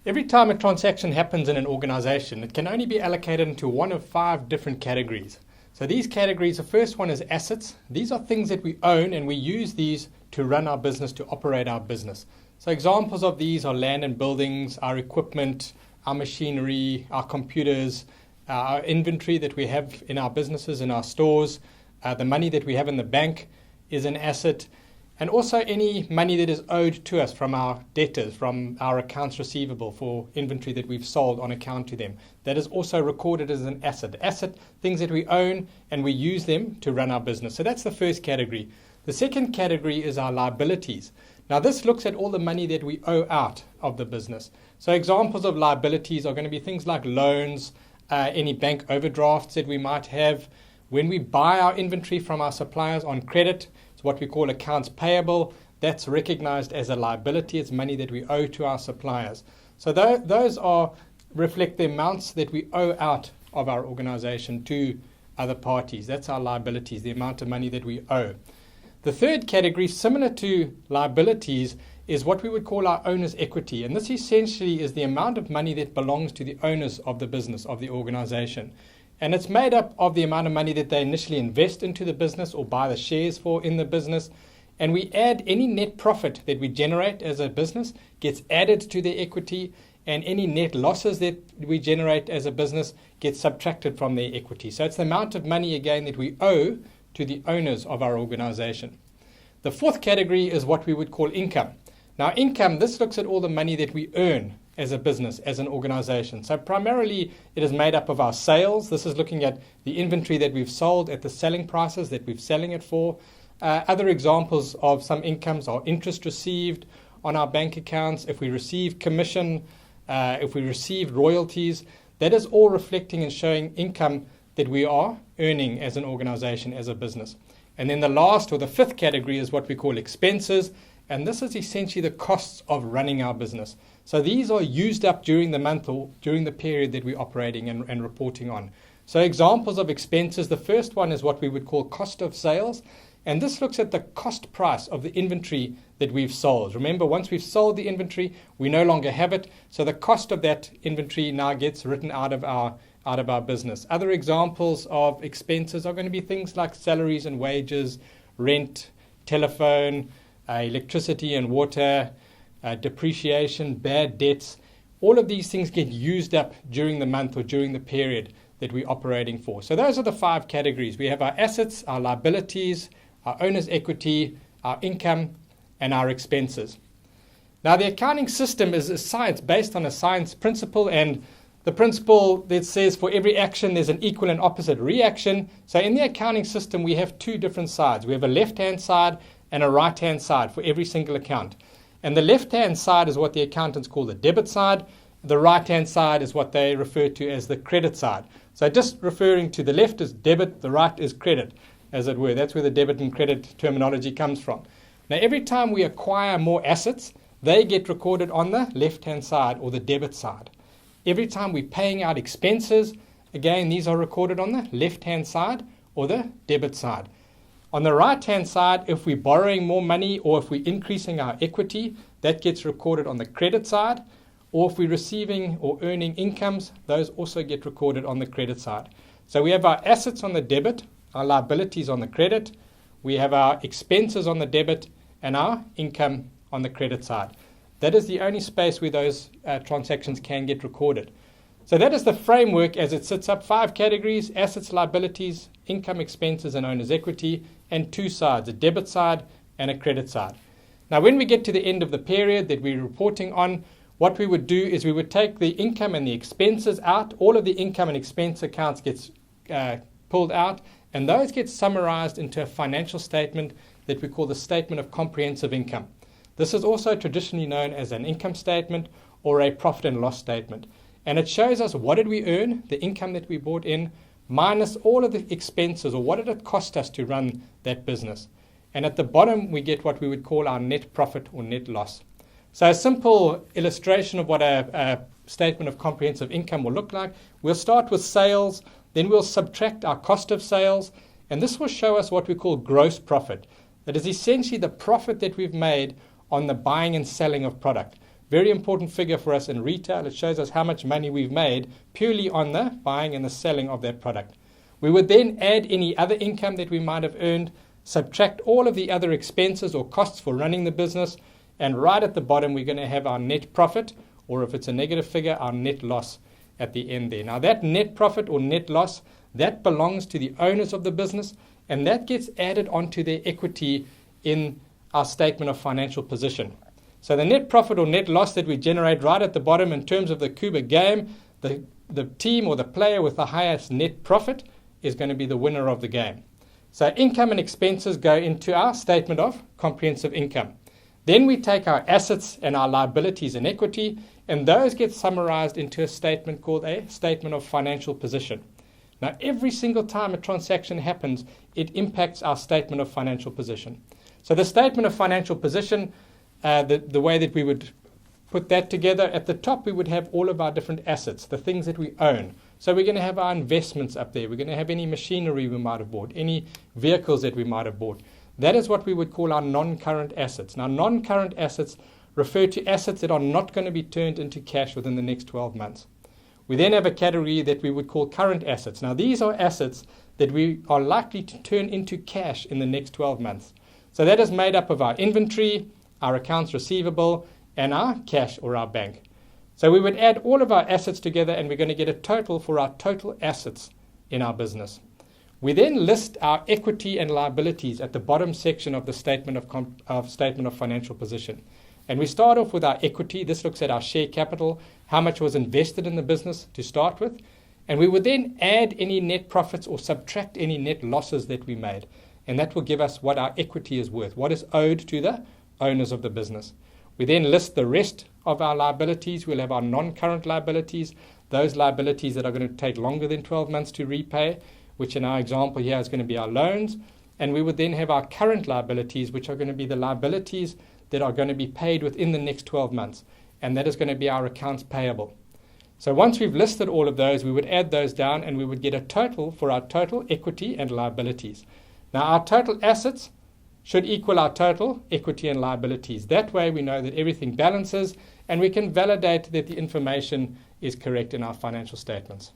Every time a transaction happens in an organization, it can only be allocated into one of 5 different categories. So these categories, the first one is assets. These are things that we own and we use these to run our business, to operate our business. So examples of these are land and buildings, our equipment, our machinery, our computers, our inventory that we have in our businesses, in our stores, the money that we have in the bank is an asset, and also any money that is owed to us from our debtors, from our accounts receivable for inventory that we've sold on account to them. That is also recorded as an asset. Asset, things that we own and we use them to run our business. So that's the first category. The second category is our liabilities. Now this looks at all the money that we owe out of the business. So examples of liabilities are going to be things like loans, any bank overdrafts that we might have. When we buy our inventory from our suppliers on credit, it's what we call accounts payable. That's recognized as a liability. It's money that we owe to our suppliers. So those reflect the amounts that we owe out of our organization to other parties. That's our liabilities, the amount of money that we owe. The third category, similar to liabilities, is what we would call our owner's equity. And this essentially is the amount of money that belongs to the owners of the business, of the organization. And it's made up of the amount of money that they initially invest into the business or buy the shares for in the business. And we add any net profit that we generate as a business gets added to their equity, and any net losses that we generate as a business gets subtracted from their equity. So it's the amount of money, again, that we owe to the owners of our organization. The fourth category is what we would call income. Now, income, this looks at all the money that we earn as a business, as an organization. So primarily it is made up of our sales. This is looking at the inventory that we've sold at the selling prices that we're selling it for. Other examples of some incomes are interest received on our bank accounts. If we receive commission, if we receive royalties, that is all reflecting and showing income that we are earning as an organization, as a business. And then the last, or the fifth category, is what we call expenses. And this is essentially the costs of running our business. So these are used up during the month or during the period that we're operating and reporting on. So examples of expenses, the first one is what we would call cost of sales. And this looks at the cost price of the inventory that we've sold. Remember, once we've sold the inventory, we no longer have it. So the cost of that inventory now gets written out of our business. Other examples of expenses are going to be things like salaries and wages, rent, telephone, electricity and water, depreciation, bad debts. All of these things get used up during the month or during the period that we're operating for. So those are the 5 categories. We have our assets, our liabilities, our owner's equity, our income, and our expenses. Now, the accounting system is a science based on a science principle, and the principle that says for every action there's an equal and opposite reaction. So in the accounting system, we have 2 different sides. We have a left-hand side and a right-hand side for every single account. And the left-hand side is what the accountants call the debit side. The right-hand side is what they refer to as the credit side. So just referring to the left is debit, the right is credit, as it were. That's where the debit and credit terminology comes from. Now, every time we acquire more assets, they get recorded on the left-hand side or the debit side. Every time we're paying out expenses, again, these are recorded on the left-hand side or the debit side. On the right-hand side, if we're borrowing more money or if we're increasing our equity, that gets recorded on the credit side. Or if we're receiving or earning incomes, those also get recorded on the credit side. So we have our assets on the debit, our liabilities on the credit, we have our expenses on the debit, and our income on the credit side. That is the only space where those transactions can get recorded. So that is the framework as it sits up: 5 categories: assets, liabilities, income, expenses, and owner's equity, and 2 sides, a debit side and a credit side. Now, when we get to the end of the period that we're reporting on, what we would do is we would take the income and the expenses out. All of the income and expense accounts gets pulled out, and those get summarized into a financial statement that we call the Statement of Comprehensive Income. This is also traditionally known as an income statement or a profit and loss statement. And it shows us what did we earn, the income that we brought in, minus all of the expenses, or what did it cost us to run that business. And at the bottom, we get what we would call our net profit or net loss. So a simple illustration of what a statement of comprehensive income will look like: we'll start with sales, then we'll subtract our cost of sales, and this will show us what we call gross profit. That is essentially the profit that we've made on the buying and selling of product. Very important figure for us in retail. It shows us how much money we've made purely on the buying and the selling of that product. We would then add any other income that we might have earned, subtract all of the other expenses or costs for running the business, and right at the bottom we're going to have our net profit, or if it's a negative figure, our net loss at the end there. Now that net profit or net loss, that belongs to the owners of the business, and that gets added onto their equity in our statement of financial position. So the net profit or net loss that we generate right at the bottom in terms of the Kuba game, the team or the player with the highest net profit is going to be the winner of the game. So income and expenses go into our statement of comprehensive income. Then we take our assets and our liabilities and equity, and those get summarized into a statement called a statement of financial position. Now, every single time a transaction happens, it impacts our statement of financial position. So the statement of financial position, the way that we would put that together, at the top we would have all of our different assets, the things that we own. So we're going to have our investments up there. We're going to have any machinery we might have bought, any vehicles that we might have bought. That is what we would call our non-current assets. Now, non-current assets refer to assets that are not going to be turned into cash within the next 12 months. We then have a category that we would call current assets. Now, these are assets that we are likely to turn into cash in the next 12 months. So that is made up of our inventory, our accounts receivable, and our cash or our bank. So we would add all of our assets together, and we're going to get a total for our total assets in our business. We then list our equity and liabilities at the bottom section of the statement of financial position. And we start off with our equity. This looks at our share capital, how much was invested in the business to start with. And we would then add any net profits or subtract any net losses that we made. And that will give us what our equity is worth, what is owed to the owners of the business. We then list the rest of our liabilities. We'll have our non-current liabilities, those liabilities that are going to take longer than 12 months to repay, which in our example here is going to be our loans. And we would then have our current liabilities, which are going to be the liabilities that are going to be paid within the next 12 months. And that is going to be our accounts payable. So once we've listed all of those, we would add those down and we would get a total for our total equity and liabilities. Now, our total assets should equal our total equity and liabilities. That way we know that everything balances and we can validate that the information is correct in our financial statements.